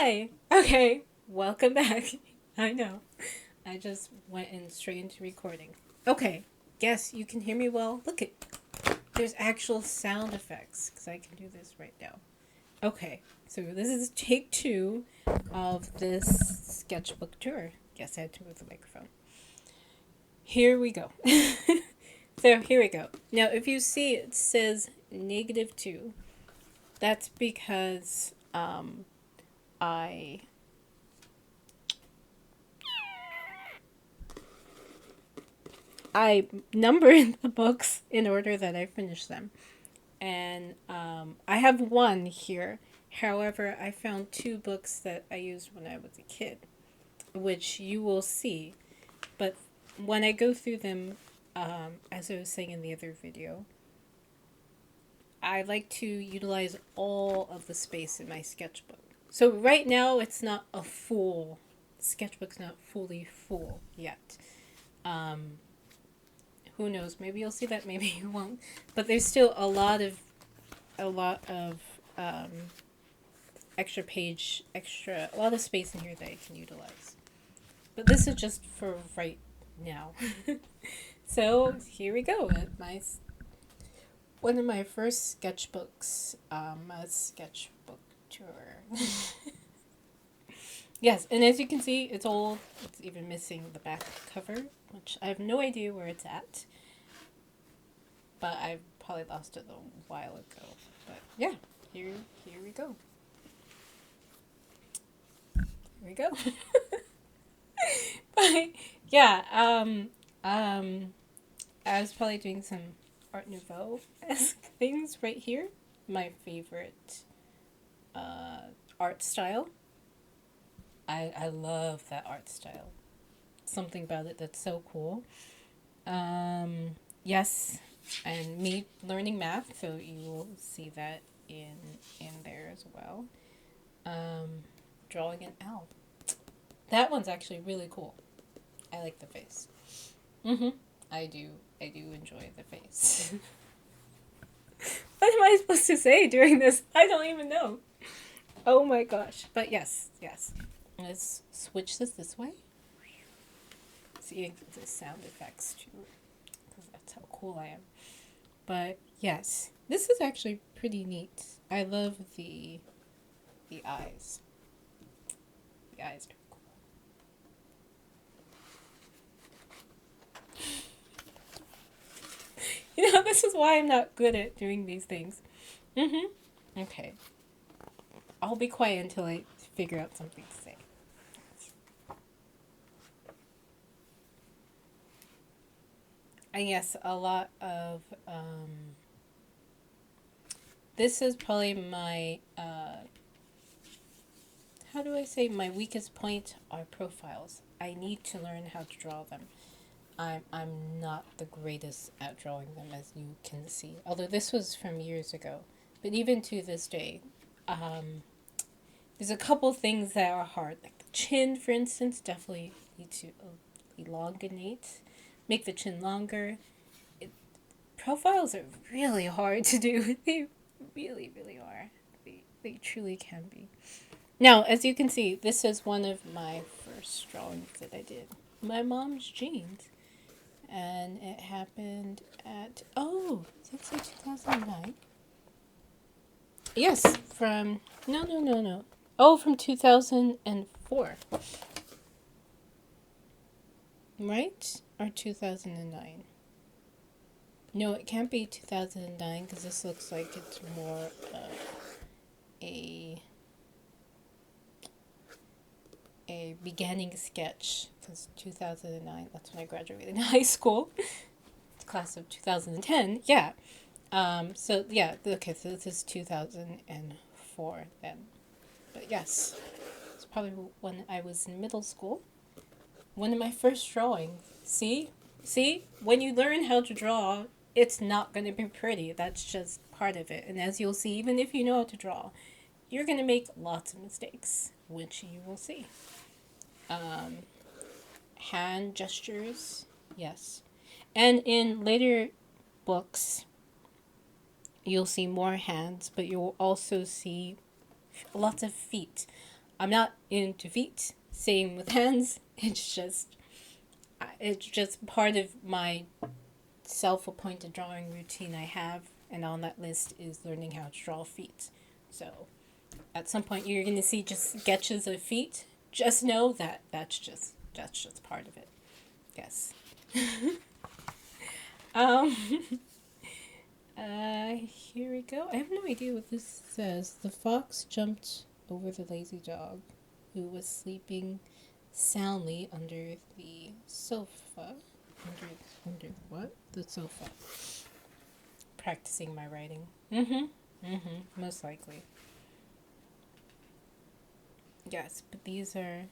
Hi. Okay, welcome back. I know. I just went in straight into recording. Okay. Yes, you can hear me well. Look at there's actual sound effects because I can do this right now. Okay. So this is take 2 of this sketchbook tour. Yes, I had to move the microphone. Here we go. So here we go. Now, if you see it says -2, that's because I I numbered the books in order that I finish them. And I have one here. However, I found 2 books that I used when I was a kid, which you will see. But when I go through them, as I was saying in the other video, I like to utilize all of the space in my sketchbook. So right now, it's not a full sketchbook's not fully full yet. Um, who knows? Maybe you'll see that. Maybe you won't. But there's still a lot of um, a lot of space in here that I can utilize. But this is just for right now. So here we go. My one of my first sketchbooks, a sketchbook tour. Yes, and as you can see, it's old. It's even missing the back cover, which I have no idea where it's at. But I probably lost it a while ago. But yeah, here we go. Here we go. But yeah, I was probably doing some Art Nouveau esque things right here. My favorite art style. I love that art style. Something about it that's so cool. Yes, and me learning math, so you will see that in there as well. Drawing an owl. That one's actually really cool. I like the face. Mm-hmm. I do. I do enjoy the face. What am I supposed to say during this? I don't even know. Oh my gosh. But yes, yes. Let's switch this way. See the sound effects too, because that's how cool I am. But yes, this is actually pretty neat. I love the eyes. The eyes are cool. You know, this is why I'm not good at doing these things. Mm-hmm. Okay. I'll be quiet until I figure out something to say. And yes, a lot of this is probably my how do I say my weakest point are profiles. I need to learn how to draw them. I'm not the greatest at drawing them, as you can see. Although this was from years ago, but even to this day, um, there's a couple things that are hard. Like the chin, for instance, definitely need to elongate, make the chin longer. It, profiles are really hard to do. They really, really are. They truly can be. Now, as you can see, this is one of my first drawings that I did. My mom's jeans. And it happened at, oh, did it say 2009? Yes, from, no. Oh, from 2004. Right? Or 2009? No, it can't be 2009 because this looks like it's more of a a beginning sketch, because 2009, that's when I graduated high school. Class of 2010, yeah. So yeah, okay, so this is 2004 then. But yes, it's probably when I was in middle school. One of my first drawings. See? See? When you learn how to draw, it's not going to be pretty. That's just part of it. And as you'll see, even if you know how to draw, you're going to make lots of mistakes, which you will see. Hand gestures, yes. And in later books, you'll see more hands, but you'll also see lots of feet. I'm not into feet. Same with hands. It's just part of my self-appointed drawing routine I have, and on that list is learning how to draw feet. So at some point you're going to see just sketches of feet. Just know that that's just part of it. Yes. Um here we go. I have no idea what this says. The fox jumped over the lazy dog who was sleeping soundly under the sofa. Under what? The sofa. Practicing my writing. Most likely. Yes, but these are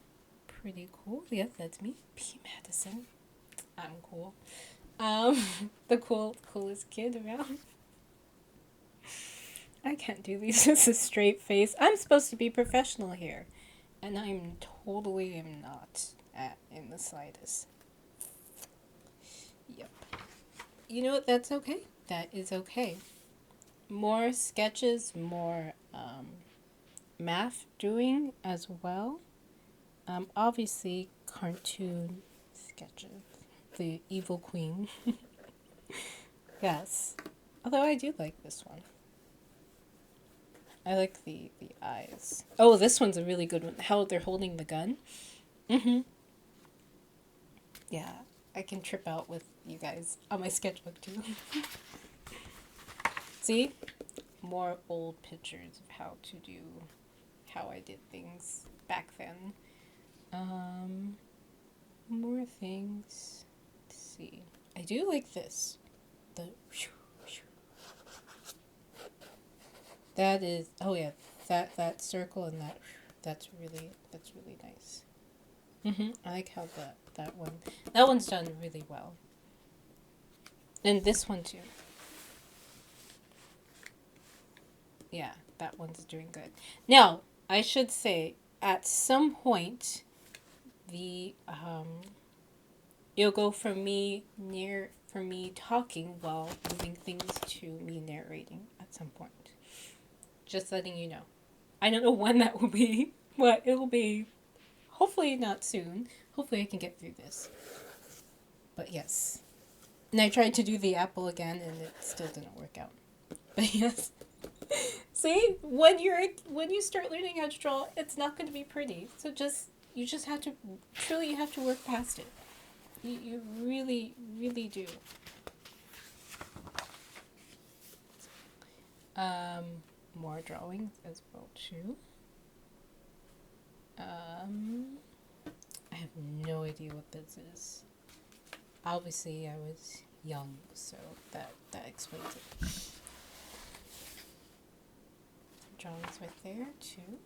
pretty cool. Yes, that's me. P. Madison. I'm cool. Um, the coolest kid around. I can't do these with a straight face. I'm supposed to be professional here, and I'm totally am not in the slightest. Yep. You know what? That's okay. That is okay. More sketches, more math doing as well. Obviously, cartoon sketches. The Evil Queen. Yes. Although I do like this one. I like the eyes. Oh, this one's a really good one. How they're holding the gun. Mm-hmm. Yeah. I can trip out with you guys on my sketchbook too. See? More old pictures of how I did things back then. More things. Let's see. I do like this. The that is, oh yeah, that circle and that's really nice. I like how that one's done really well. And this one too. Yeah, that one's doing good. Now, I should say at some point the you'll go from me talking while moving things to me narrating at some point. Just letting you know. I don't know when that will be, but it'll be hopefully not soon. Hopefully I can get through this. But yes. And I tried to do the apple again and it still didn't work out. But yes. See, when you start learning how to draw, it's not going to be pretty. So you just have to truly you have to work past it. You really really do. More drawings as well too. I have no idea what this is. Obviously, I was young, so that explains it. Drawings right there too.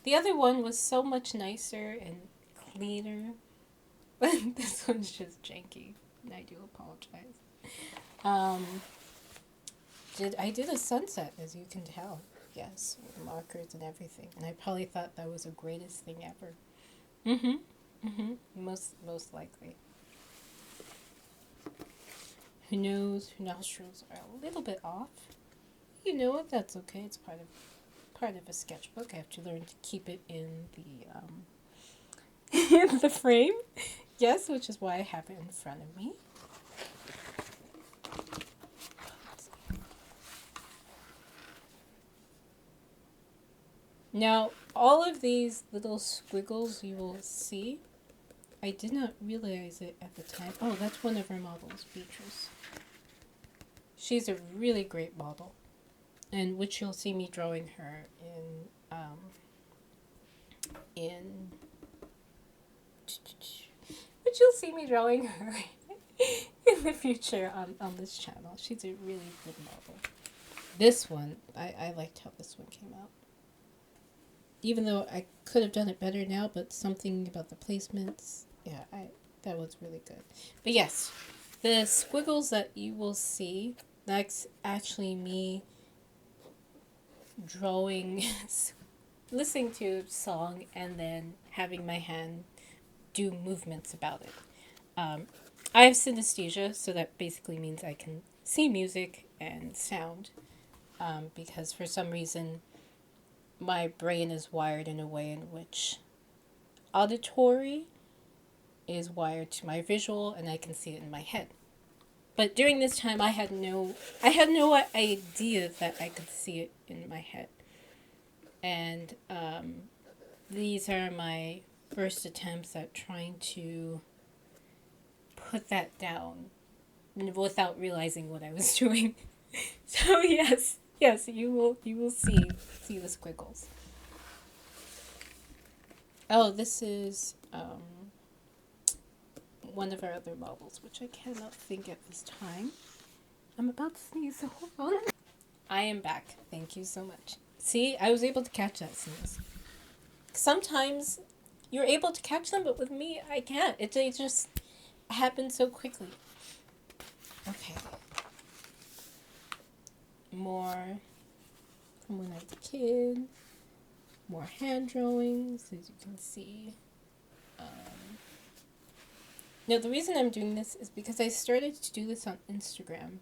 The other one was so much nicer and cleaner, but this one's just janky, and I do apologize. Um, I did a sunset, as you can tell. Yes, with markers and everything, and I probably thought that was the greatest thing ever. Most likely. Who knows? Her nostrils are a little bit off. You know what? That's okay. It's part of a sketchbook. I have to learn to keep it in the in the frame. Yes, which is why I have it in front of me. Now, all of these little squiggles you will see, I did not realize it at the time. Oh, that's one of our models, Beatrice. She's a really great model, and which you'll see me drawing her in which you'll see me drawing her in the future on this channel. She's a really good model. This one, I liked how this one came out. Even though I could have done it better now, but something about the placements, yeah, that was really good. But yes, the squiggles that you will see, that's actually me drawing, listening to a song, and then having my hand do movements about it. I have synesthesia, so that basically means I can see music and sound, because for some reason, my brain is wired in a way in which auditory is wired to my visual, and I can see it in my head. But during this time, I had no idea that I could see it in my head. And these are my first attempts at trying to put that down without realizing what I was doing. So yes, you will see the squiggles. Oh, this is one of our other models, which I cannot think at this time. I'm about to sneeze, so hold on. I am back. Thank you so much. See, I was able to catch that sneeze. Sometimes you're able to catch them, but with me, I can't. It just happens so quickly. Okay. More from when I was a kid. More hand drawings, as you can see. Now, the reason I'm doing this is because I started to do this on Instagram.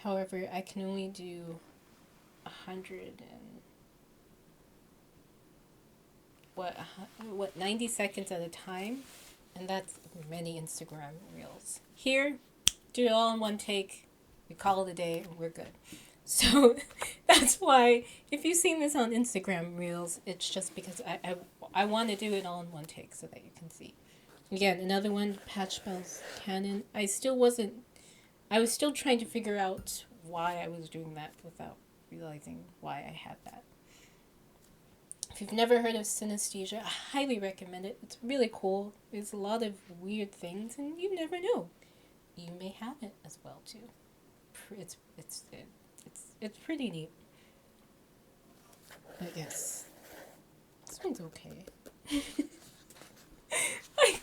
However, I can only do 90 seconds at a time, and that's many Instagram reels. Here, do it all in one take, we call it a day, and we're good. So that's why, if you've seen this on Instagram reels, it's just because I want to do it all in one take so that you can see. Again, another one, Patchbell's Canon. I was still trying to figure out why I was doing that without realizing why I had that. If you've never heard of synesthesia, I highly recommend it. It's really cool. There's a lot of weird things, and you never know. You may have it as well too. It's pretty neat. But yes, this one's okay. My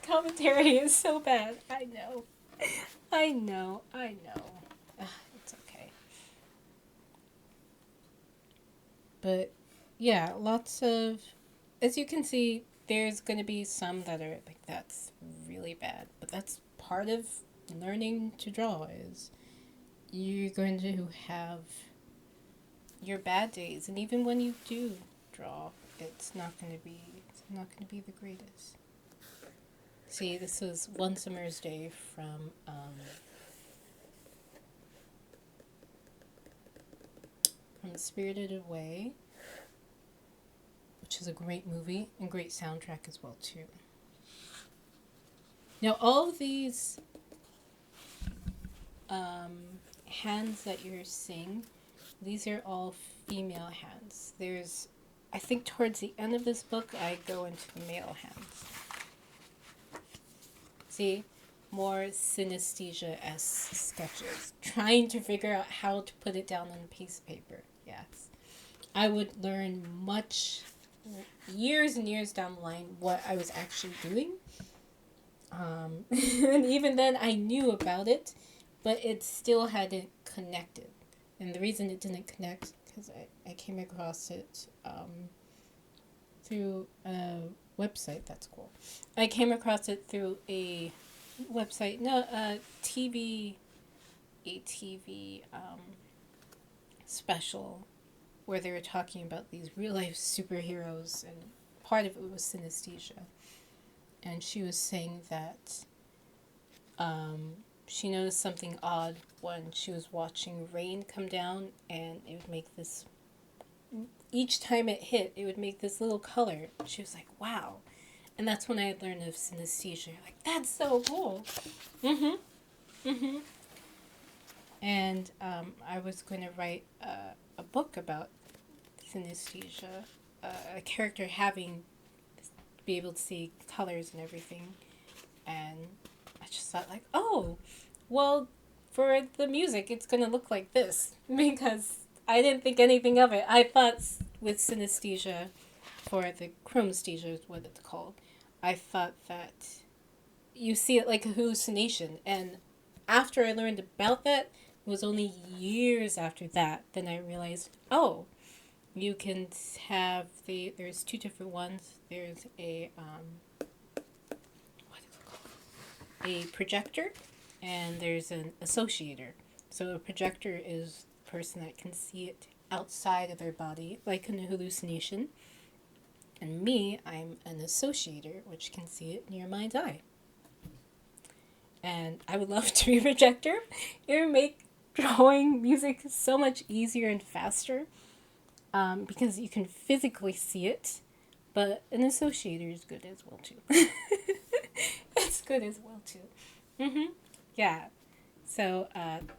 commentary is so bad. I know. It's okay. But yeah, lots of, as you can see, there's going to be some that are like, that's really bad. But that's part of learning to draw, is you're going to have your bad days. And even when you do draw, it's not going to be the greatest. See, this is One Summer's Day from Spirited Away, which is a great movie and great soundtrack as well too. Now all of these hands that you're seeing, these are all female hands. There's, I think towards the end of this book, I go into the male hands. See, more synesthesia-esque sketches. Trying to figure out how to put it down on a piece of paper. Yes. I would learn years and years down the line what I was actually doing. And even then I knew about it, but it still hadn't connected. And the reason it didn't connect, because I came across it through a website. That's cool. I came across it through a website, a TV special where they were talking about these real life superheroes, and part of it was synesthesia. And she was saying that she noticed something odd when she was watching rain come down, and it would make this, each time it hit, it would make this little color. She was like, wow. And that's when I had learned of synesthesia. Like, that's so cool. And I was going to write a book about synesthesia, a character be able to see colors and everything. And I just thought, like, oh, well, for the music, it's going to look like this. Because I didn't think anything of it. I thought with synesthesia, for the chromesthesia is what it's called, I thought that you see it like a hallucination. And after I learned about that, it was only years after that, then I realized, oh, you can have there's two different ones. There's a, what is it called? A projector, and there's an associator. So a projector is the person that can see it outside of their body, like an hallucination. And me, I'm an associator, which can see it in your mind's eye. And I would love to be a projector. It would make drawing music so much easier and faster, because you can physically see it, but an associator is good as well too. It's good as well too. Yeah. So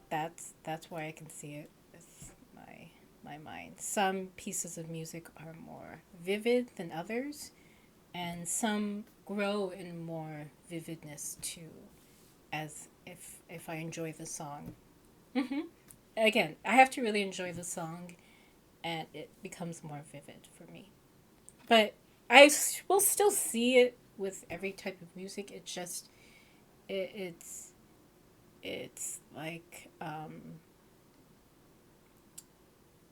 that's why I can see it with my mind. Some pieces of music are more vivid than others, and some grow in more vividness too, as if I enjoy the song. Again, I have to really enjoy the song, and it becomes more vivid for me. But will still see it with every type of music. It's just it, it's like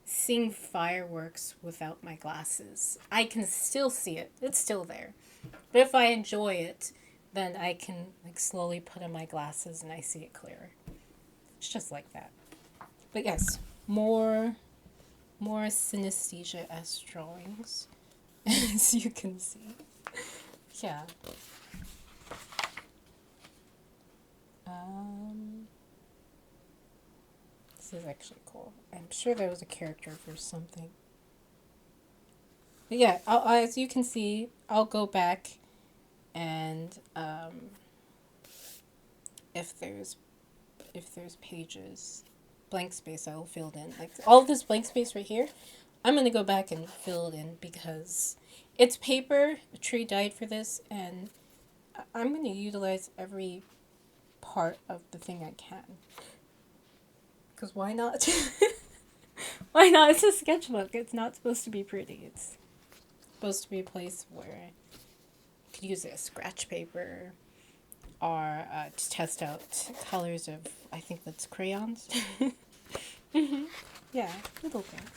seeing fireworks without my glasses. I can still see it. It's still there. But if I enjoy it, then I can like slowly put on my glasses and I see it clearer. It's just like that. But yes, more synesthesia as drawings, as you can see. Yeah. This is actually cool. I'm sure there was a character for something. But yeah, as you can see, I'll go back and if there's pages, blank space, I'll fill it in. Like all of this blank space right here, I'm gonna go back and fill it in because it's paper. A tree died for this, and I'm gonna utilize every part of the thing I can. Because why not? Why not? It's a sketchbook. It's not supposed to be pretty. It's supposed to be a place where you could use it as scratch paper or to test out colors of, I think that's crayons. Yeah, little things.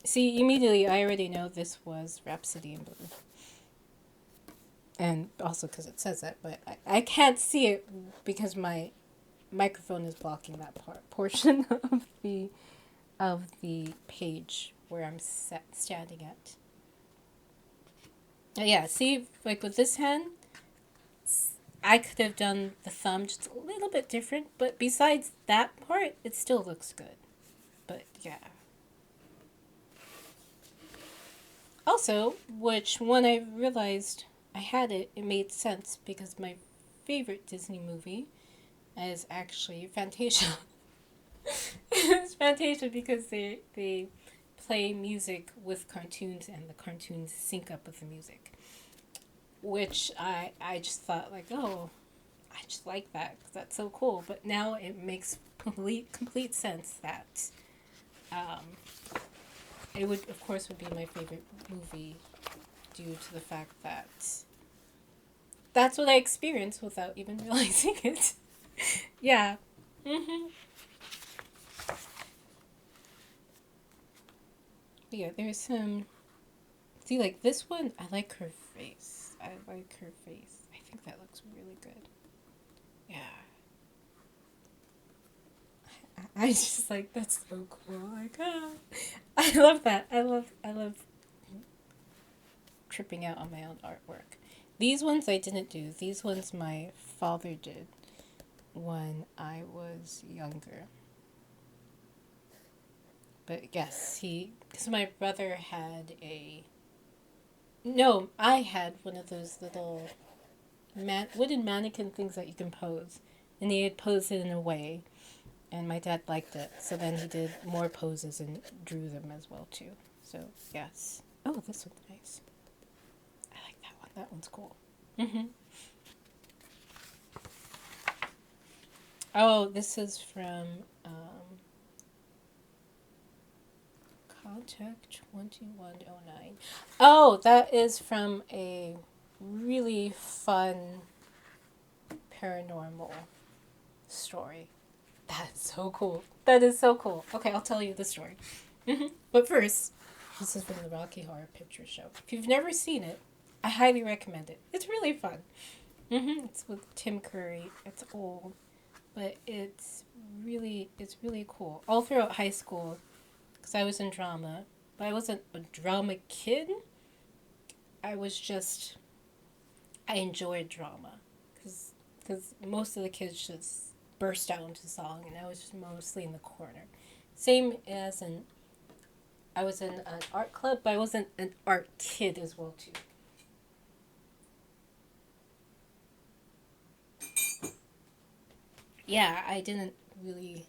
See, immediately I already know this was Rhapsody in Blue. And also because it says that, but I can't see it because my microphone is blocking that portion of the page where I'm standing at. Yeah, see, like with this hand, I could have done the thumb just a little bit different, but besides that part, it still looks good. But yeah. Also, which when I realized I had it, it made sense because my favorite Disney movie is actually Fantasia. It's Fantasia because they play music with cartoons and the cartoons sync up with the music. Which I just thought like, oh, I just like that. That's so cool. But now it makes complete sense that it would, of course, would be my favorite movie due to the fact that that's what I experienced without even realizing it. Yeah. Yeah, there's some. See, like this one, I like her face. I like her face. I think that looks really good. Yeah. I just like that's so cool. Like, ah. I love that. I love tripping out on my own artwork. These ones I didn't do. These ones my father did when I was younger. But yes, because my brother had no, I had one of those little wooden mannequin things that you can pose. And he had posed it in a way, and my dad liked it. So then he did more poses and drew them as well, too. So, yes. Oh, this one's nice. I like that one. That one's cool. Oh, this is from Contact 2109. Oh, that is from a really fun paranormal story. That is so cool. That is so cool. Okay, I'll tell you the story. But first, this is from the Rocky Horror Picture Show. If you've never seen it, I highly recommend it. It's really fun. It's with Tim Curry. It's old. but it's really cool. All throughout high school, because I was in drama, but I wasn't a drama kid. I was just I enjoyed drama because most of the kids just burst out into song, and I was just mostly in the corner. Same as in I was in an art club, but I wasn't an art kid as well too. Yeah, I didn't really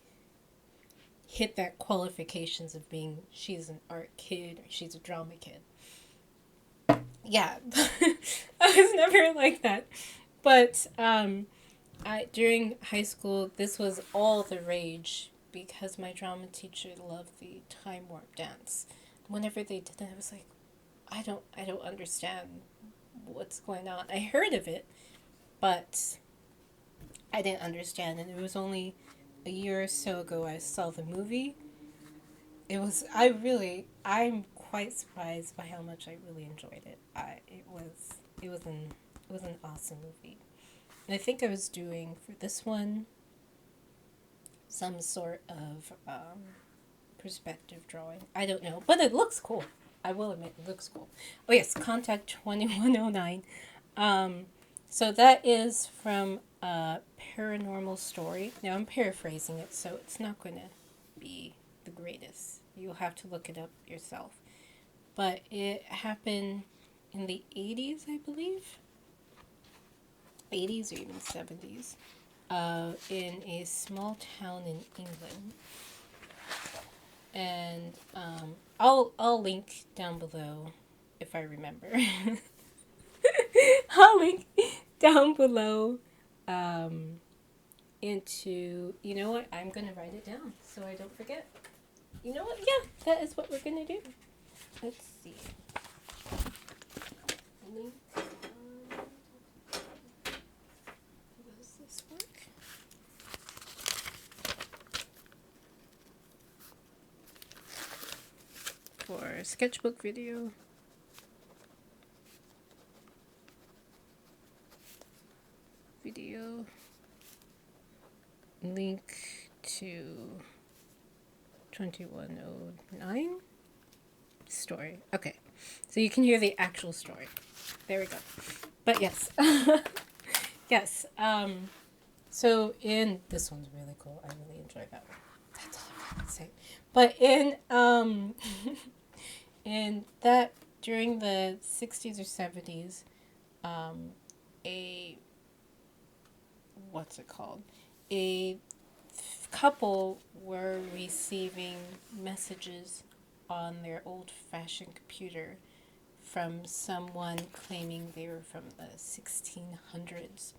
hit that qualifications of being she's an art kid or she's a drama kid. Yeah, I was never like that. But I during high school, this was all the rage because my drama teacher loved the time warp dance. Whenever they did that, I was like, I don't understand what's going on. I heard of it, but I didn't understand, and it was only a year or so ago I saw the movie. I'm quite surprised by how much I really enjoyed it. It was an it was an awesome movie. And I think I was doing for this one some sort of perspective drawing. I don't know, but it looks cool. I will admit it looks cool. Oh yes, Contact 2109. Um, so that is from a paranormal story. Now I'm paraphrasing it, so it's not going to be the greatest. You'll have to look it up yourself. But it happened in the 80s, I believe. 80s or even 70s. In a small town in England. And I'll link down below if I remember. I'll link down below into, you know what, I'm going to write it down so I don't forget. You know what, yeah, that is what we're going to do. Let's see. Link. Does this work? For sketchbook video. Link to 2109 story. Okay, so you can hear the actual story. There we go. But yes, yes. So in this one's really cool. I really enjoyed that one. That's all I can say. But in that during the 60s or 70s, a what's it called? A couple were receiving messages on their old-fashioned computer from someone claiming they were from the 1600s.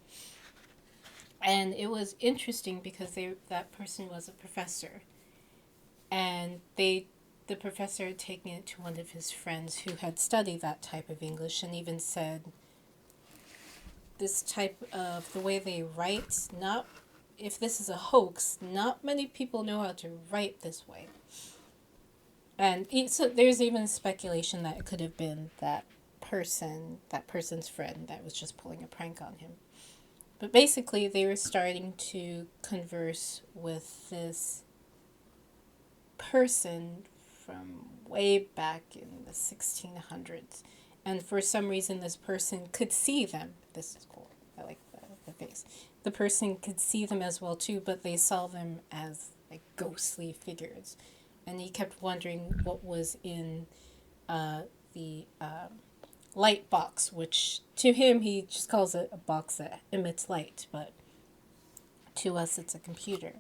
And it was interesting because that person was a professor, and the professor had taken it to one of his friends who had studied that type of English and even said this type of the way they write, not if this is a hoax, not many people know how to write this way. And so there's even speculation that it could have been that person's friend that was just pulling a prank on him. But basically, they were starting to converse with this person from way back in the 1600s. And for some reason, this person could see them. This is cool. I like the face. The person could see them as well, too, but they saw them as like ghostly figures. And he kept wondering what was in the light box, which to him, he just calls it a box that emits light, but to us, it's a computer.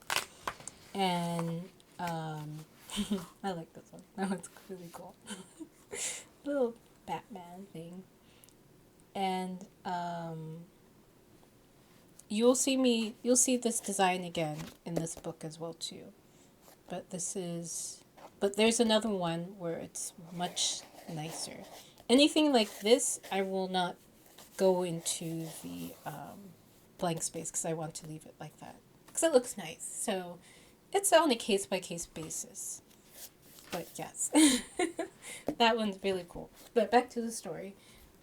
And I like this one. That one's really cool. Little Batman thing. And you'll see this design again in this book as well too. But there's another one where it's much nicer. Anything like this, I will not go into the blank space because I want to leave it like that because it looks nice. So it's on a case by case basis. But yes, that one's really cool. But back to the story.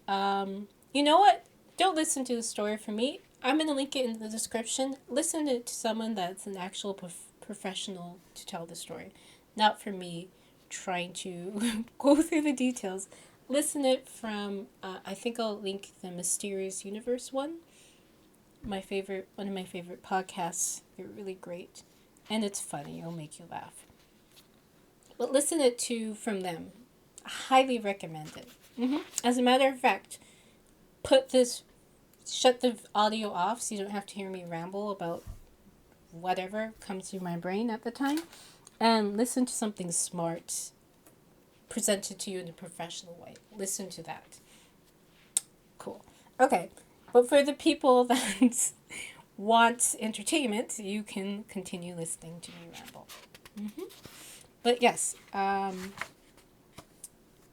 You know what? Don't listen to the story for me. I'm going to link it in the description. Listen to someone that's an actual professional to tell the story. Not for me trying to go through the details. Listen it from, I think I'll link the Mysterious Universe one. One of my favorite podcasts. They're really great. And it's funny. It'll make you laugh. But listen it to from them. I highly recommend it. As a matter of fact, shut the audio off so you don't have to hear me ramble about whatever comes through my brain at the time. And listen to something smart presented to you in a professional way. Listen to that. Cool. Okay. But for the people that want entertainment, you can continue listening to me ramble. But yes,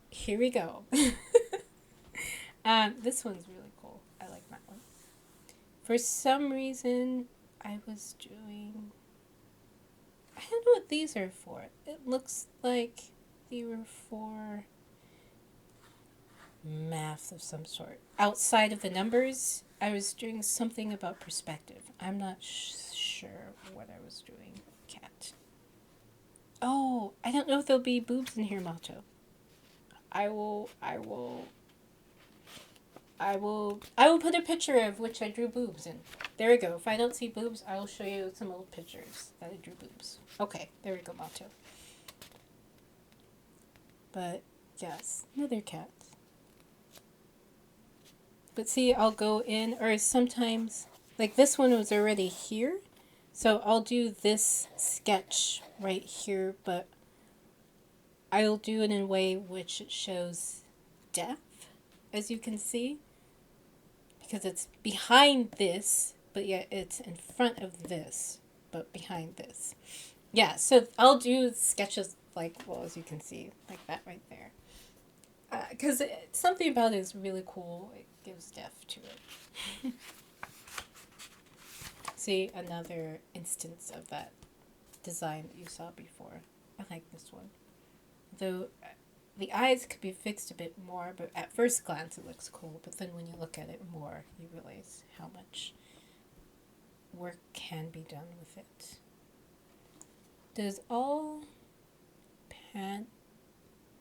here we go. This one's really cool. I like that one. For some reason, I don't know what these are for. It looks like they were for math of some sort. Outside of the numbers, I was doing something about perspective. I'm not sure what I was doing. Cat. Oh, I don't know if there'll be boobs in here, Mato. I will put a picture of which I drew boobs in. There we go. If I don't see boobs, I will show you some old pictures that I drew boobs. Okay, there we go, Mato. But, yes, another cat. But see, I'll go in, or sometimes, like this one was already here, so I'll do this sketch right here, but I'll do it in a way which it shows depth, as you can see, because it's behind this, but yet it's in front of this, but behind this. Yeah, so I'll do sketches like, well, as you can see, like that right there. Because something about it is really cool. It gives depth to it. See, another instance of that design that you saw before. I like this one. Though the eyes could be fixed a bit more, but at first glance it looks cool. But then when you look at it more, you realize how much work can be done with it. Does all paint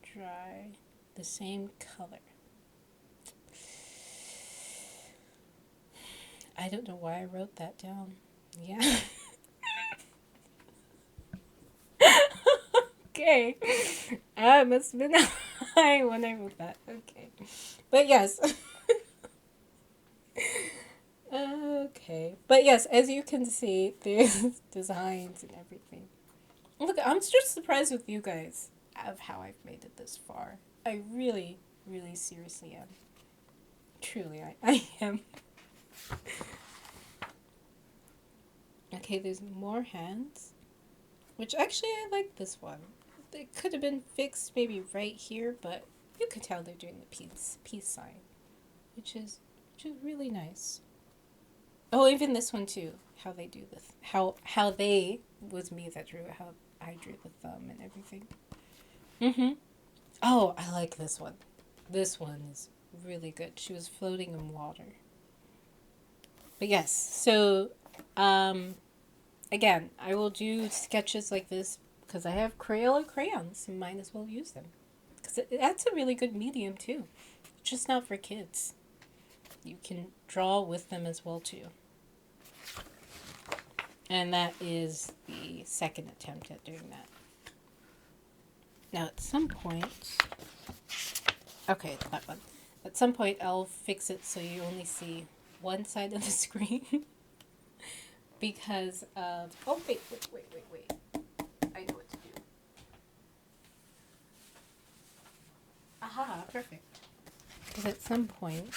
dry the same color? I don't know why I wrote that down. Yeah. Okay. I must have been high when I wrote that. Okay. But yes. Okay. But yes, as you can see, there's designs and everything. Look, I'm just surprised with you guys of how I've made it this far. I really, really seriously am. Truly, I am. Okay, there's more hands. Which actually I like this one. It could have been fixed maybe right here, but you could tell they're doing the peace sign. Which is really nice. Oh, even this one too. How they do this. How they was me that drew it, how I drew the thumb and everything. Oh, I like this one. This one is really good. She was floating in water. But yes, so again, I will do sketches like this because I have Crayola crayons and might as well use them. Because that's a really good medium too. Just not for kids. You can draw with them as well too. And that is the second attempt at doing that. Now at some point, okay, that one. At some point I'll fix it so you only see one side of the screen. Because of, oh wait. I know what to do. Aha, perfect. Because at some point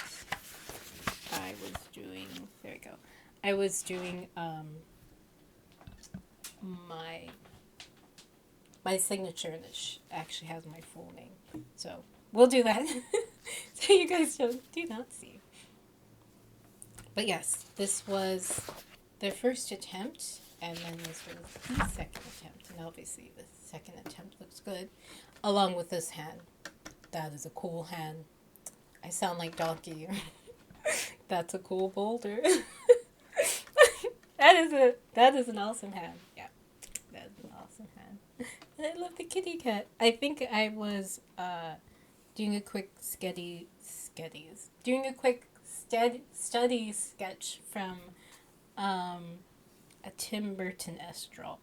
I was doing, there we go. I was doing my signature, and it actually has my full name. So we'll do that. So you guys do not see. But yes, this was the first attempt, and then this was the second attempt. And obviously the second attempt looks good, along with this hand. That is a cool hand. I sound like Donkey. That's a cool boulder. that is an awesome hand. Yeah, that is an awesome hand. And I love the kitty cat. I think I was doing a quick study sketch from um, a Tim Burton draw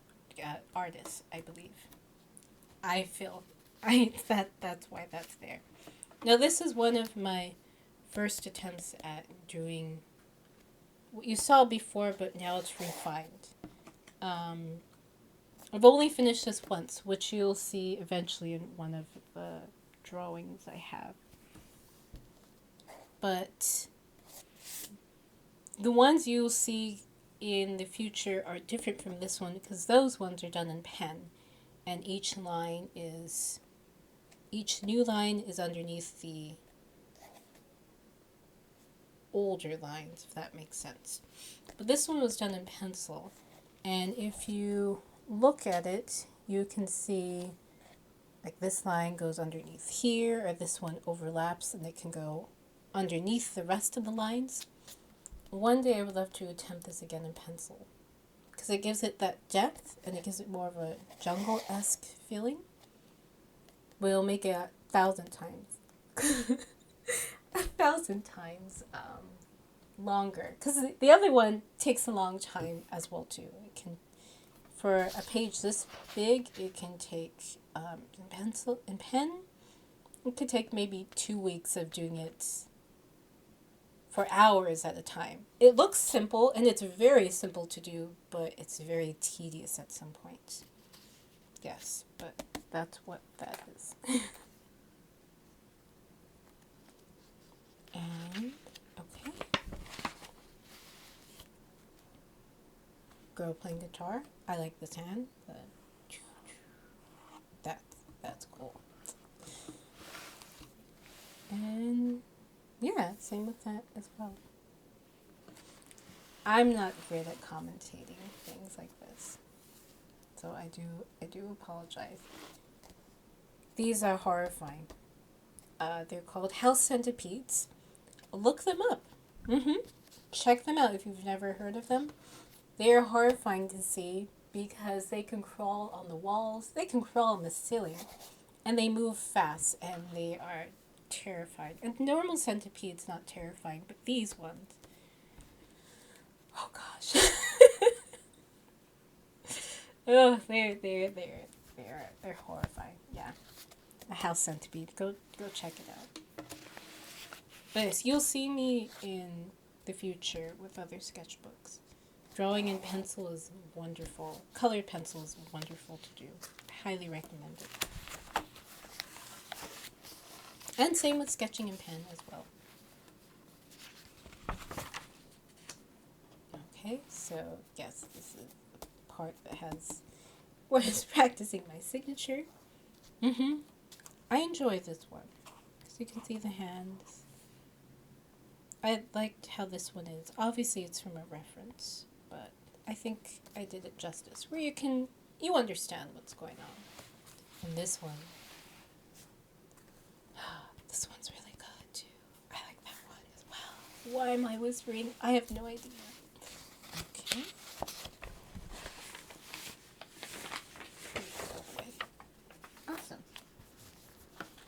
artist, I believe. I feel that's why that's there. Now this is one of my first attempts at doing what you saw before, but now it's refined. Um, I've only finished this once, which you'll see eventually in one of the drawings I have. But the ones you'll see in the future are different from this one because those ones are done in pen, and each new line is underneath the older lines, if that makes sense. But this one was done in pencil, and if you look at it, you can see like this line goes underneath here, or this one overlaps and it can go underneath the rest of the lines. One day I would love to attempt this again in pencil because it gives it that depth and it gives it more of a jungle-esque feeling. We'll make it 1,000 times. 1,000 times longer because the other one takes a long time as well too. It can, for a page this big, it can take in pen. It could take maybe 2 weeks of doing it for hours at a time. It looks simple and it's very simple to do, but it's very tedious at some point. Yes, but that's what that is. And okay, girl playing guitar. I like this hand. That's cool. And yeah, same with that as well. I'm not great at commentating things like this, so I do apologize. These are horrifying. They're called house centipedes. Look them up. Check them out if you've never heard of them. They are horrifying to see because they can crawl on the walls, they can crawl on the ceiling, and they move fast, and they are terrifying. And normal centipede's not terrifying, but these ones, oh gosh. Oh, they're horrifying. Yeah, a house centipede. Go check it out. But yes, you'll see me in the future with other sketchbooks. Drawing in pencil is wonderful. Colored pencil is wonderful to do. Highly recommend it. And same with sketching in pen as well. Okay, so yes, this is the part that has where I was practicing my signature. I enjoy this one because you can see the hands. I liked how this one is. Obviously, it's from a reference, but I think I did it justice. Where you understand what's going on. And this one, this one's really good too. I like that one as well. Why am I whispering? I have no idea. Okay. Awesome.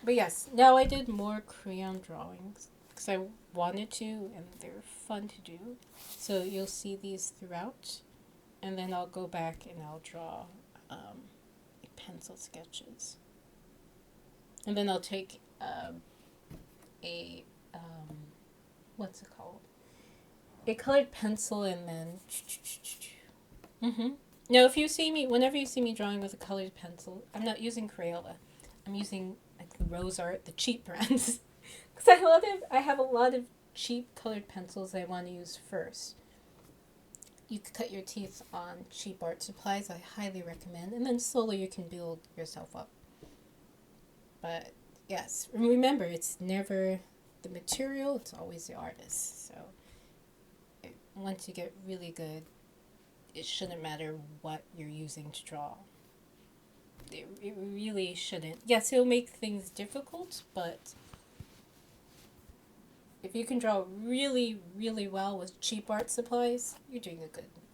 But yes, now I did more crayon drawings because I wanted to and they're fun to do. So you'll see these throughout, and then I'll go back and I'll draw pencil sketches. And then I'll take a what's it called? A colored pencil and then Now whenever you see me drawing with a colored pencil, I'm not using Crayola. I'm using like the Rose Art, the cheap brands. Because I have a lot of cheap colored pencils I want to use first. You could cut your teeth on cheap art supplies, I highly recommend, and then slowly you can build yourself up. But yes, remember, it's never the material, it's always the artist. So once you get really good, it shouldn't matter what you're using to draw. It really shouldn't. Yes, it'll make things difficult, but if you can draw really, really well with cheap art supplies, you're doing a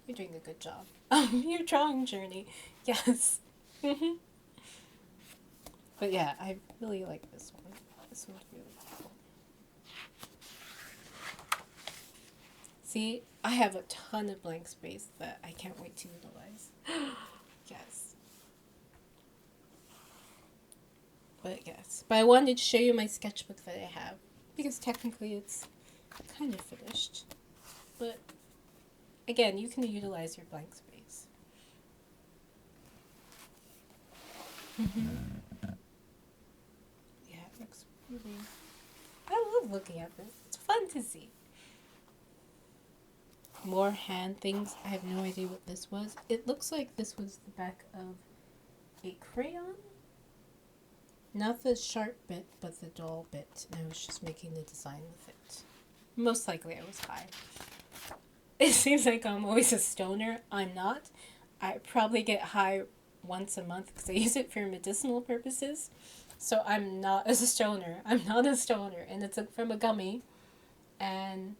You're doing a good job. Your drawing journey. Yes. But yeah, I really like this one. This one's really cool. See, I have a ton of blank space that I can't wait to utilize. Yes. But I wanted to show you my sketchbook that I have. Because technically it's kind of finished. But again, you can utilize your blank space. Yeah, it looks really... I love looking at this. It's fun to see. More hand things. I have no idea what this was. It looks like this was the back of a crayon. Not the sharp bit, but the dull bit. And I was just making the design with it. Most likely I was high. It seems like I'm always a stoner. I'm not. I probably get high once a month because I use it for medicinal purposes. So I'm not a stoner. I'm not a stoner. And it's from a gummy. And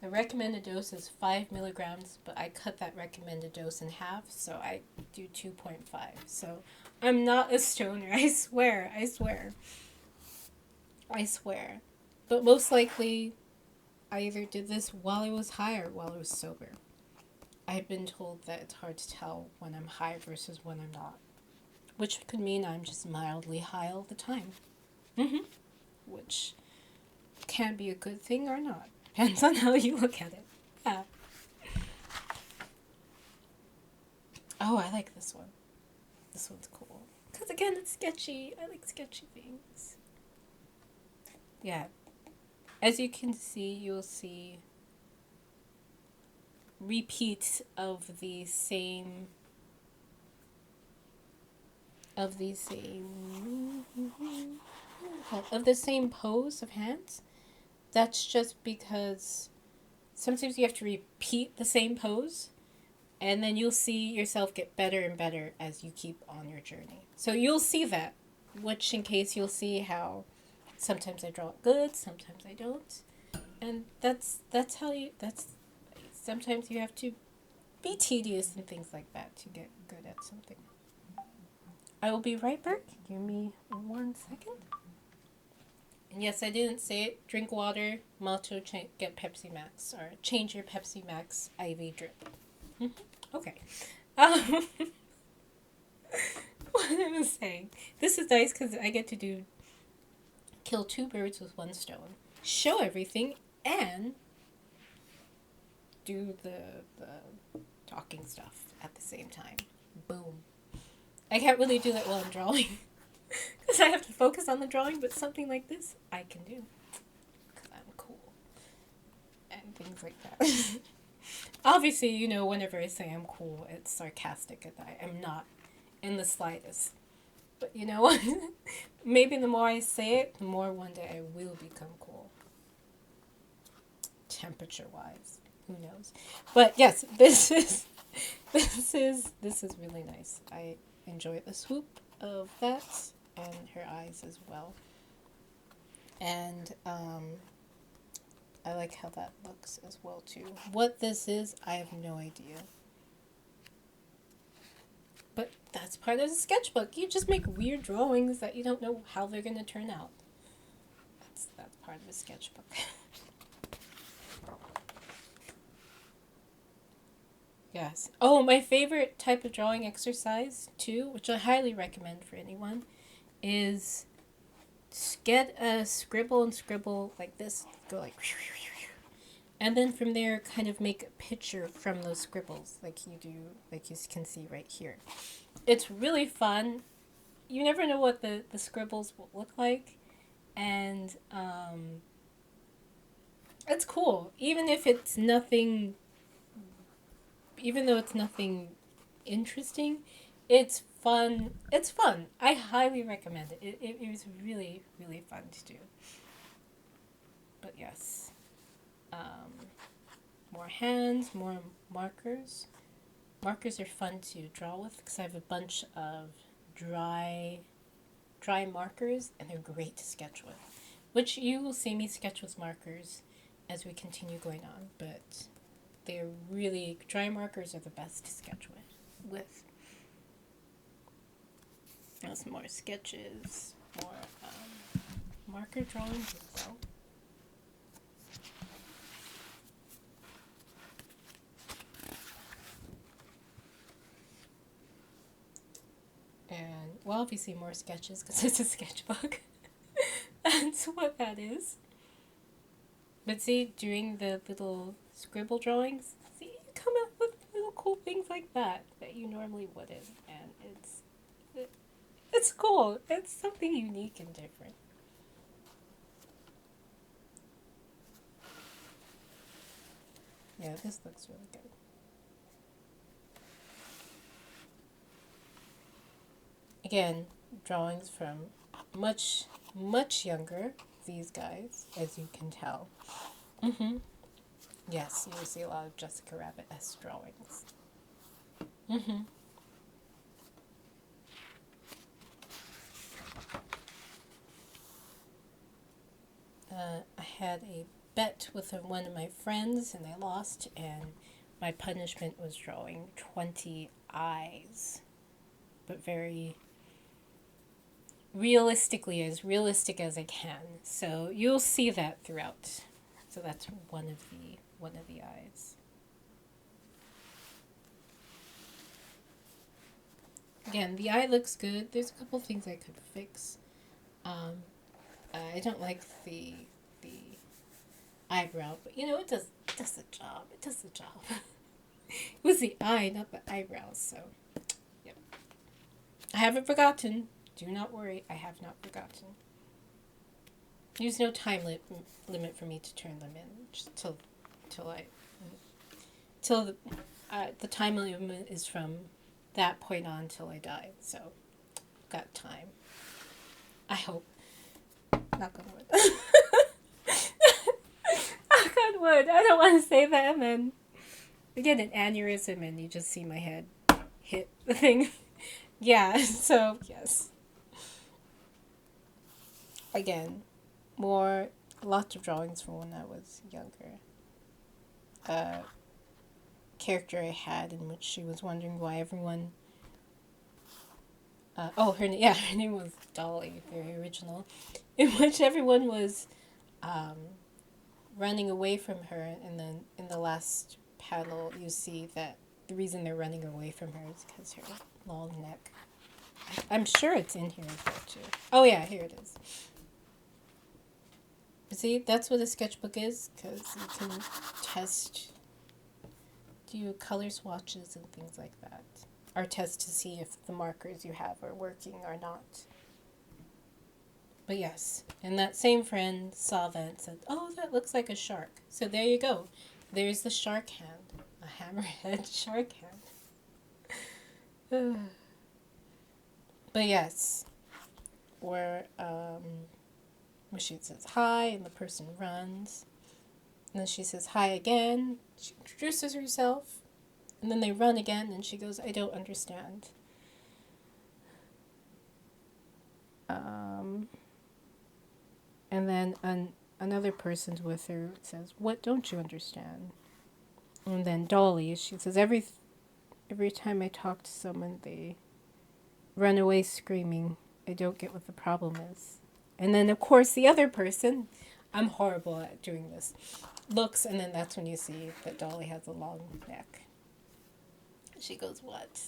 the recommended dose is 5 milligrams, but I cut that recommended dose in half, so I do 2.5. So I'm not a stoner. I swear. I swear. I swear. But most likely, I either did this while I was high or while I was sober. I've been told that it's hard to tell when I'm high versus when I'm not. Which could mean I'm just mildly high all the time. Which can be a good thing or not. Depends on how you look at it. Yeah. Oh, I like this one. This one's cool. Because again, it's sketchy. I like sketchy things. Yeah. As you can see, you'll see repeats of the same of the same pose of hands. That's just because sometimes you have to repeat the same pose, and then you'll see yourself get better and better as you keep on your journey. So you'll see that, which in case you'll see how sometimes I draw it good, sometimes I don't. And that's sometimes you have to be tedious and things like that to get good at something. I will be right back. Give me 1 second. And yes, I didn't say it. Drink water, motto, get Pepsi Max, or change your Pepsi Max IV drip. Okay. What I was saying. This is nice because I get to kill 2 birds with 1 stone. Show everything and do the talking stuff at the same time. Boom. I can't really do that while I'm drawing. Because I have to focus on the drawing, but something like this, I can do. Because I'm cool. And things like that. Obviously, you know, whenever I say I'm cool, it's sarcastic, and I am not in the slightest. But you know what? Maybe the more I say it, the more one day I will become cool. Temperature-wise. Who knows? But yes, this is really nice. I enjoy the swoop of that. And her eyes as well. And I like how that looks as well too. What this is, I have no idea. But that's part of the sketchbook. You just make weird drawings that you don't know how they're going to turn out. That's part of the sketchbook. Yes. Oh, my favorite type of drawing exercise too, which I highly recommend for anyone, is get a scribble and scribble like this, go like, and then from there kind of make a picture from those scribbles like you can see right here. It's really fun. You never know what the scribbles will look like, and it's cool. Even though it's nothing interesting, it's fun. It's fun. I highly recommend it. It was really, really fun to do. But yes. More hands, more markers. Markers are fun to draw with because I have a bunch of dry markers, and they're great to sketch with. Which you will see me sketch with markers as we continue going on. But They're really, dry markers are the best to sketch with. There's more sketches, more marker drawings as well. And, well, obviously more sketches because it's a sketchbook. That's what that is. But see, doing the little scribble drawings, see, you come up with little cool things like that you normally wouldn't. And it's cool. It's something unique and different. Yeah, this looks really good. Again, drawings from much, much younger, these guys, as you can tell. Mm-hmm. Yes, you will see a lot of Jessica Rabbit-esque drawings. Mm-hmm. I had a bet with one of my friends, and I lost, and my punishment was drawing 20 eyes, but very realistically, as realistic as I can. So you'll see that throughout. So that's one of the eyes. Again, the eye looks good. There's a couple things I could fix. I don't like the eyebrow, but it does the job. It does the job. It was the eye, not the eyebrows. So, yep. I haven't forgotten. Do not worry, I have not forgotten. There's no time limit for me to turn them in, just till the time limit is from that point on till I die. So, got time. I hope. Knock on wood. Knock on wood. I don't want to say that and then I get an aneurysm and you just see my head hit the thing. Yeah, so yes. Again, lots of drawings from when I was younger. Character I had in which she was wondering why everyone. Her name was Dolly, very original, in which everyone was running away from her, and then in the last panel you see that the reason they're running away from her is because her long neck. I'm sure it's in here as well too. Oh yeah, here it is. See, that's what a sketchbook is, because you can do color swatches and things like that. Or test to see if the markers you have are working or not. But yes, and that same friend saw that and said, oh, that looks like a shark. So there you go. There's the shark hand. A hammerhead shark hand. But yes, where she says hi and the person runs. And then she says hi again. She introduces herself. And then they run again and she goes, I don't understand. And then another person's with her says, what don't you understand? And then Dolly, she says, every time I talk to someone, they run away screaming. I don't get what the problem is. And then, of course, the other person, I'm horrible at doing this, looks, and then that's when you see that Dolly has a long neck. She goes, what?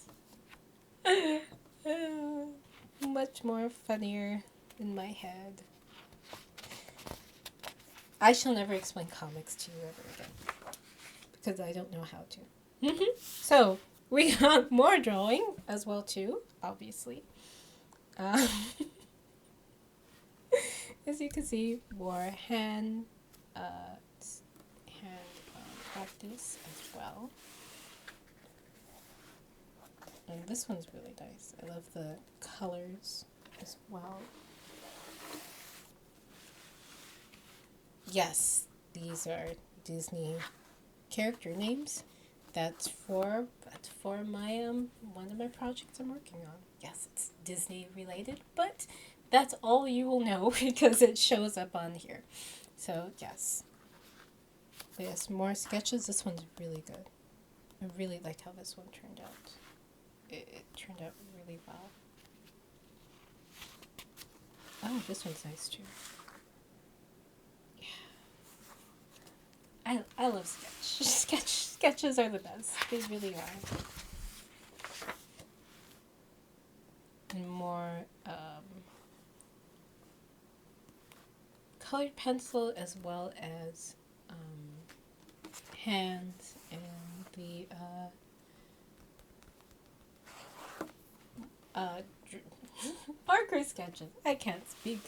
Much more funnier in my head. I shall never explain comics to you ever again, because I don't know how to. So, we got more drawing as well, too, obviously. As you can see, more hand practice as well. And this one's really nice. I love the colors as well. Yes, these are Disney character names. That's for my one of my projects I'm working on. Yes, it's Disney related, but that's all you will know because it shows up on here. So yes. But yes, more sketches. This one's really good. I really like how this one turned out. It turned out really well. Oh, this one's nice too. I love sketches are the best. They really are. And more colored pencil as well as hands and the marker sketches. I can't speak.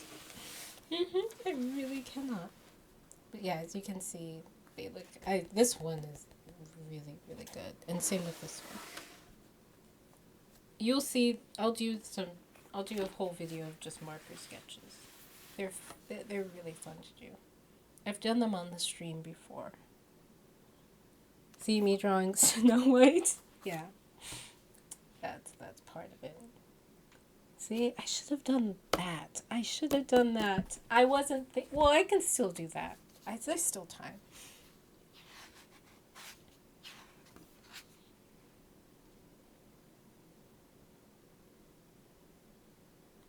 I really cannot. But yeah, as you can see, they look. This one is really good, and same with this one. You'll see. I'll do a whole video of just marker sketches. They're really fun to do. I've done them on the stream before. See me drawing Snow White? Yeah. That's part of it. See, I should have done that. I should have done that. I wasn't well, I can still do that. There's still time.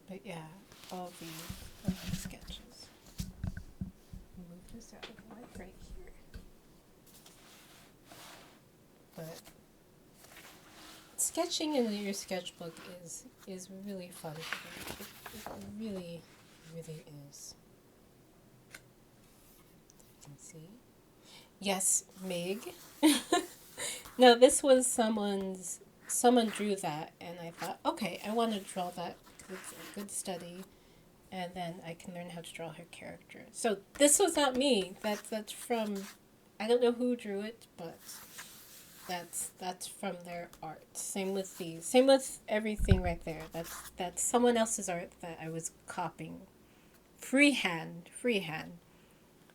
But yeah, all the sketches. Move this out of the way right here. But sketching in your sketchbook is really fun. It really is. You can see. Yes, Meg. No, this was someone drew that, and I thought, okay, I want to draw that because it's a good study, and then I can learn how to draw her character. So this was not me. That's from, I don't know who drew it, but that's from their art. Same with these. Same with everything right there. That's someone else's art that I was copying. Freehand.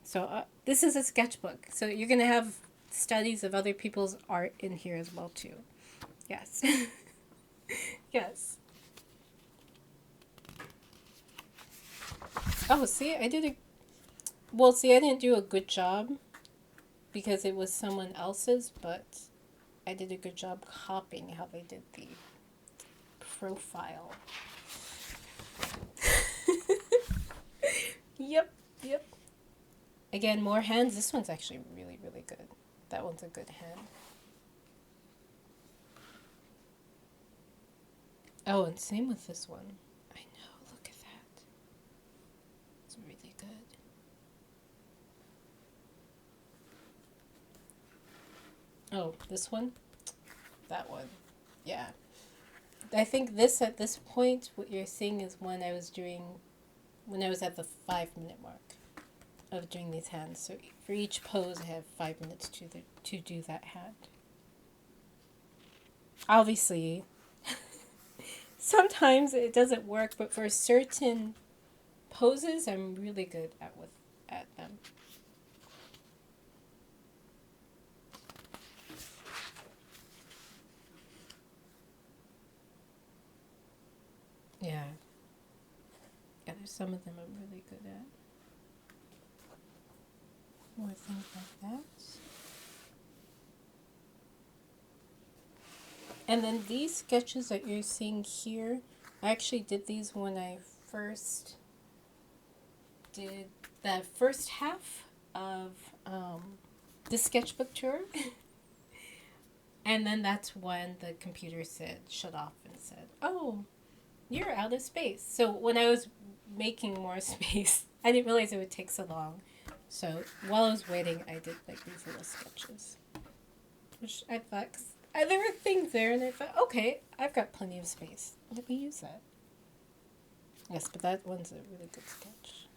So this is a sketchbook. So you're gonna have studies of other people's art in here as well too. Yes. Yes. Oh, see, I didn't do a good job because it was someone else's, but I did a good job copying how they did the profile. Yep. Again, more hands. This one's actually really good. That one's a good hand. Oh, and same with this one. I know, look at that. It's really good. Oh, this one? That one. Yeah. I think at this point, what you're seeing is when I was at the 5-minute mark of doing these hands. So for each pose, I have 5 minutes to do that hand. Obviously, sometimes it doesn't work, but for certain poses, I'm really good at them. Yeah. Yeah, there's some of them I'm really good at. More things like that. And then these sketches that you're seeing here, I actually did these when I first did that first half of the sketchbook tour. And then that's when the computer shut off and said, oh, you're out of space. So when I was making more space, I didn't realize it would take so long. So while I was waiting, I did like these little sketches, which I thought, there were things there, and I thought, okay, I've got plenty of space. Let me use that. Yes, but that one's a really good sketch.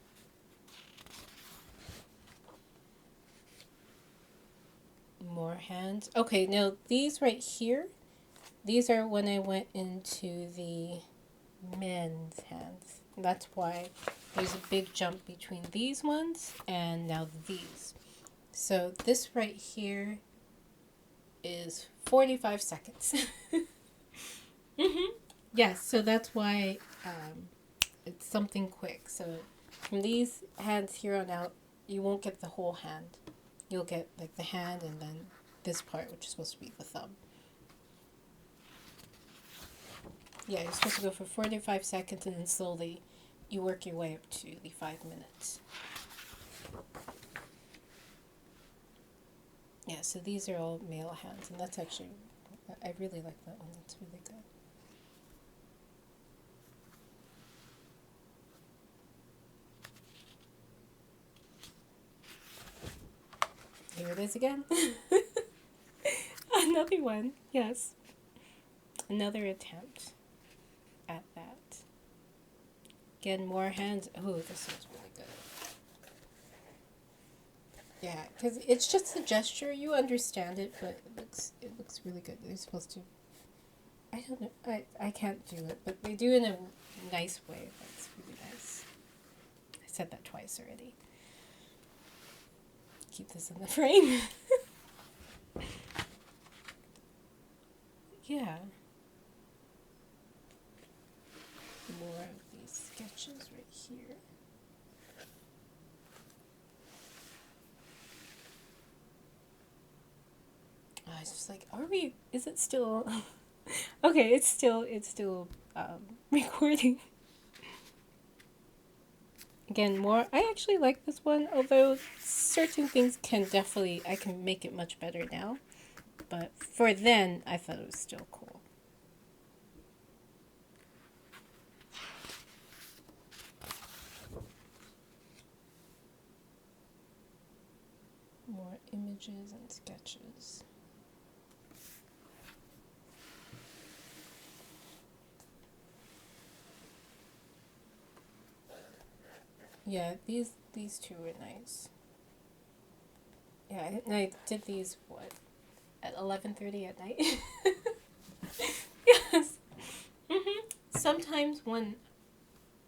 More hands. Okay, now these right here, these are when I went into the men's hands. That's why there's a big jump between these ones and now these. So this right here is 45 seconds. Yes, so that's why it's something quick. So from these hands here on out, you won't get the whole hand. you'll get like the hand and then this part, which is supposed to be the thumb. Yeah, you're supposed to go for 45 seconds and then slowly you work your way up to the 5 minutes. Yeah, so these are all male hands, and that's actually, I really like that one. That's really good. Here it is again. Another one, yes. Another attempt at that. Again, more hands. Oh, this one's really good. Yeah, because it's just a gesture. You understand it, but it looks really good. They're supposed to. I don't know. I can't do it, but they do it in a nice way. That's really nice. I said that twice already. Keep this in the frame. Yeah. More of these sketches right here. I was just like, are we? Is it still? Okay, it's still recording. Again, more. I actually like this one, although certain things I can make it much better now. But for then, I thought it was still cool. More images and sketches. Yeah, these two were nice. Yeah, I did these, what, at 11:30 at night? Yes. Sometimes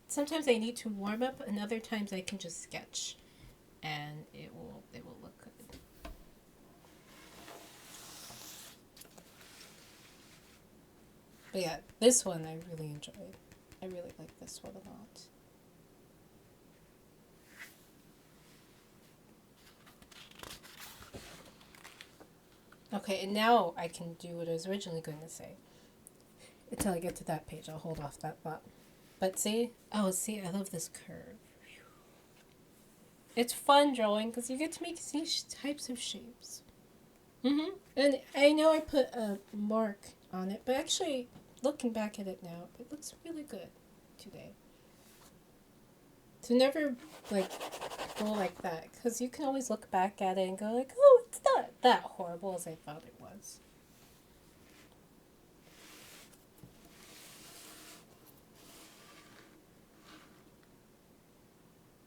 sometimes I need to warm up, and other times I can just sketch, and it will look good. But yeah, this one I really enjoyed. I really like this one a lot. Okay, and now I can do what I was originally going to say. Until I get to that page, I'll hold off that thought. But see? Oh, see, I love this curve. It's fun drawing because you get to make these types of shapes. And I know I put a mark on it, but actually, looking back at it now, it looks really good today. To never, like, go like that, because you can always look back at it and go like, oh, it's not that horrible as I thought it was.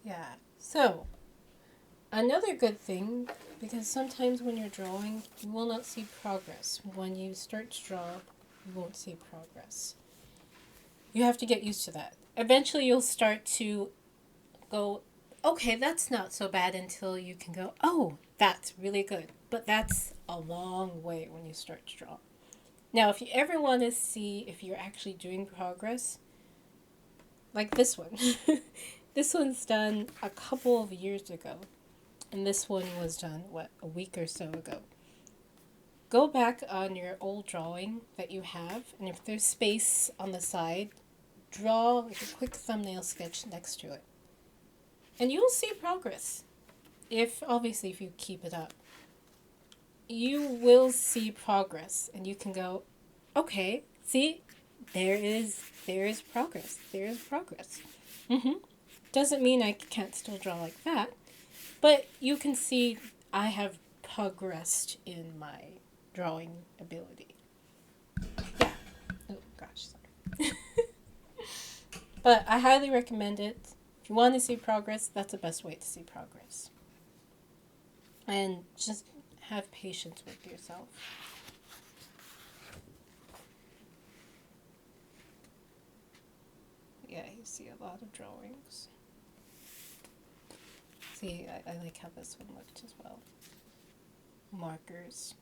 Yeah. So, another good thing, because sometimes when you're drawing, you will not see progress. When you start to draw, you won't see progress. You have to get used to that. Eventually, you'll start to go, okay, that's not so bad, until you can go, oh, that's really good. But that's a long way when you start to draw. Now, if you ever want to see if you're actually doing progress, like this one. This one's done a couple of years ago. And this one was done, what, a week or so ago. Go back on your old drawing that you have, and if there's space on the side, draw like a quick thumbnail sketch next to it. And you'll see progress. Obviously, if you keep it up. You will see progress, and you can go, okay, see, there is progress. There is progress. Doesn't mean I can't still draw like that, but you can see I have progressed in my drawing ability. Yeah. Oh gosh, sorry. But I highly recommend it. If you want to see progress, that's the best way to see progress. And just have patience with yourself. Yeah, you see a lot of drawings. See, I like how this one looked as well. Markers.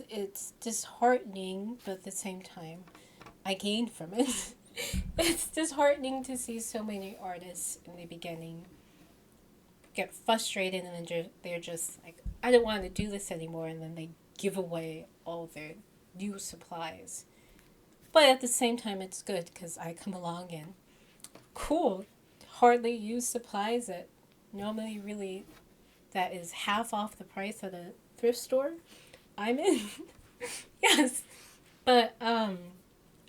It's disheartening, but at the same time, I gained from it. It's disheartening to see so many artists in the beginning get frustrated and then they're just like, I don't want to do this anymore, and then they give away all their new supplies. But at the same time, it's good because I come along and cool, hardly used supplies that normally really that is half off the price at a thrift store. I'm in. Yes, but um,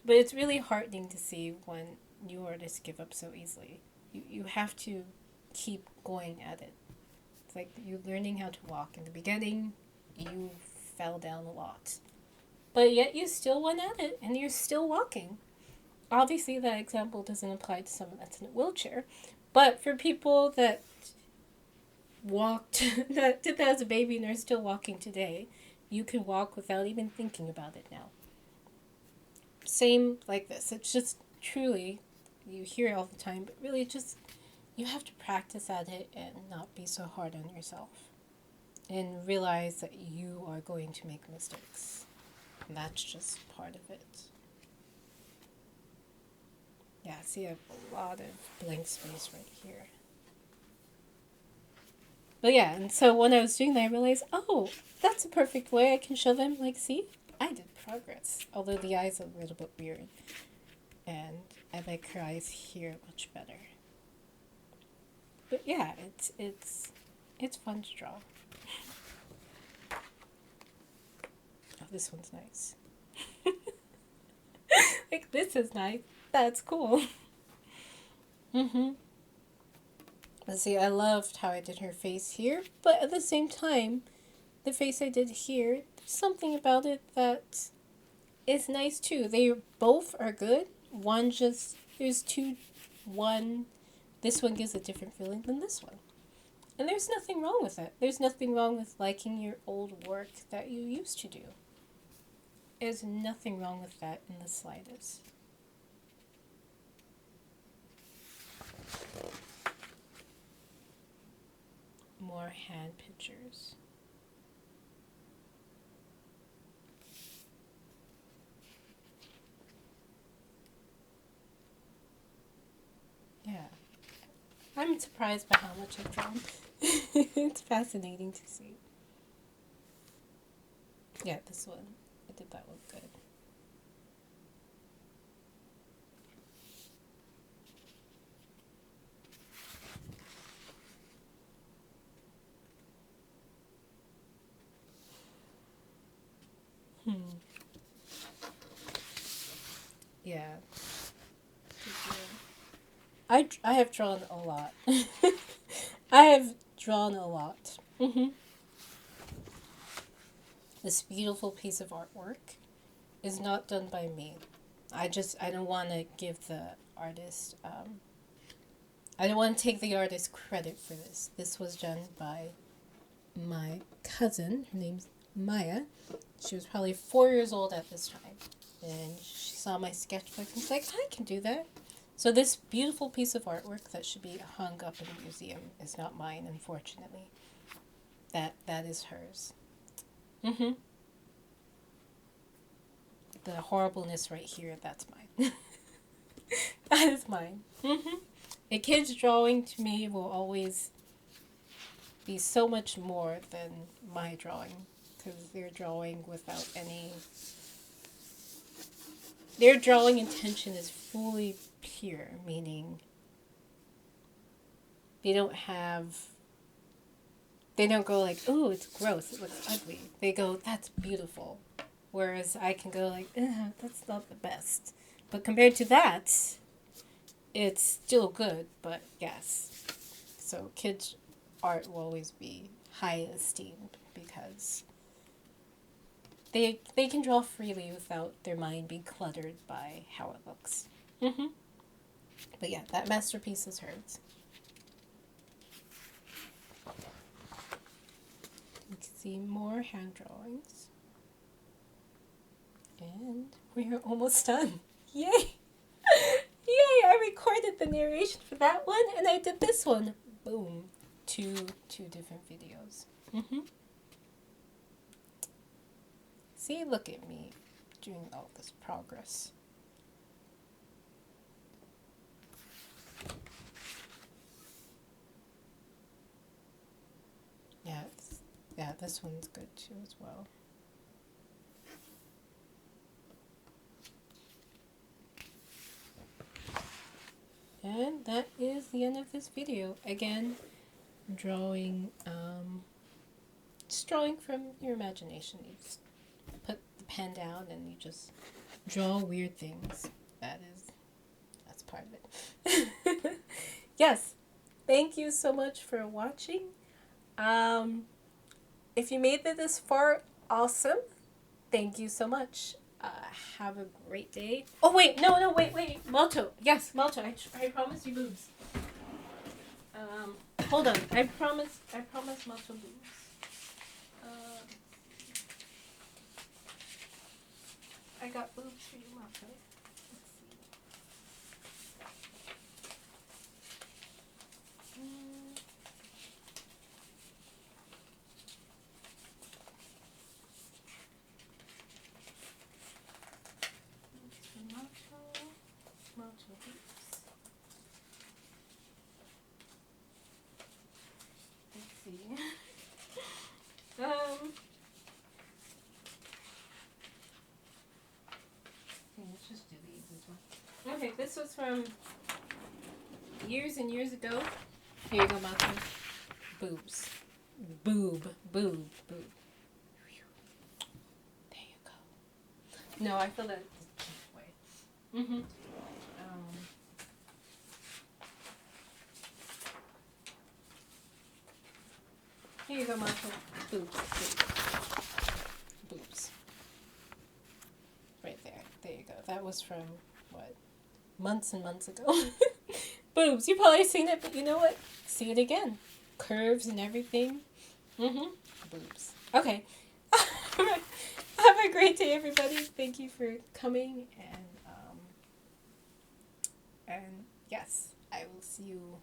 but it's really heartening to see when new artists give up so easily. You have to keep going at it. It's like you're learning how to walk. In the beginning, you fell down a lot, but yet you still went at it and you're still walking. Obviously, that example doesn't apply to someone that's in a wheelchair, but for people that walked, that did that as a baby and are still walking today, you can walk without even thinking about it now. Same like this. It's just truly, you hear it all the time, but really just, you have to practice at it and not be so hard on yourself. And realize that you are going to make mistakes. And that's just part of it. Yeah, see, I have a lot of blank space right here. But yeah, and so when I was doing that, I realized, oh, that's a perfect way I can show them, like, see, I did progress. Although the eyes are a little bit weird. And I like her eyes here much better. But yeah, it's fun to draw. Oh, this one's nice. Like, this is nice. That's cool. Mm-hmm. Let's see, I loved how I did her face here, but at the same time, the face I did here, there's something about it that is nice too. They both are good. One just, there's two, one, this one gives a different feeling than this one. And there's nothing wrong with it. There's nothing wrong with liking your old work that you used to do. There's nothing wrong with that in the slightest. More hand pictures. Yeah. I'm surprised by how much I've drawn. It's fascinating to see. Yeah, this one. I did that one good. Yeah. I have drawn a lot. I have drawn a lot. This beautiful piece of artwork is not done by me. I don't want to give the artist, I don't want to take the artist credit for this. This was done by my cousin. Her name's Maya. She was probably 4 years old at this time. And she saw my sketchbook and was like, I can do that. So this beautiful piece of artwork that should be hung up in a museum is not mine, unfortunately. That is hers. Mm-hmm. The horribleness right here, that's mine. That is mine. Mm-hmm. A kid's drawing to me will always be so much more than my drawing, because they're drawing without any... Their drawing intention is fully pure, meaning they don't go like, ooh, it's gross, it looks ugly. They go, that's beautiful. Whereas I can go like, that's not the best. But compared to that, it's still good, but yes. So kids' art will always be high esteemed because they can draw freely without their mind being cluttered by how it looks. Mm-hmm. But yeah, that masterpiece is hers. You can see more hand drawings. And we're almost done. Yay! Yay! I recorded the narration for that one and I did this one. Boom. Two different videos. Mm-hmm. See, look at me doing all this progress. this one's good too as well. And that is the end of this video. Again, drawing, just drawing from your imagination. You just put the pen down and you just draw weird things. That's part of it. Yes, thank you so much for watching. If you made it this far, awesome. Thank you so much. Have a great day. Oh, wait, no, wait. Malto. Yes, Malto. I promise you boobs. Hold on. I promise Malto boobs. I got boobs for you, Malto. Let's see. Malto boobs. Let's see. Let's just do these as well. Okay, this was from years and years ago. Here you go, Malcolm. Boobs. Boob. There you go. No, I feel that way. Here you go, Malcolm. Boobs. Right there. There you go. That was from, what, months and months ago. Boobs. You've probably seen it, but you know what? See it again. Curves and everything. Boobs. Okay. Have a great day, everybody. Thank you for coming, and yes, I will see you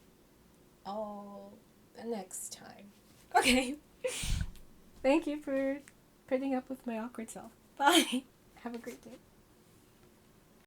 all the next time. Okay. Thank you for putting up with my awkward self. Bye. Have a great day.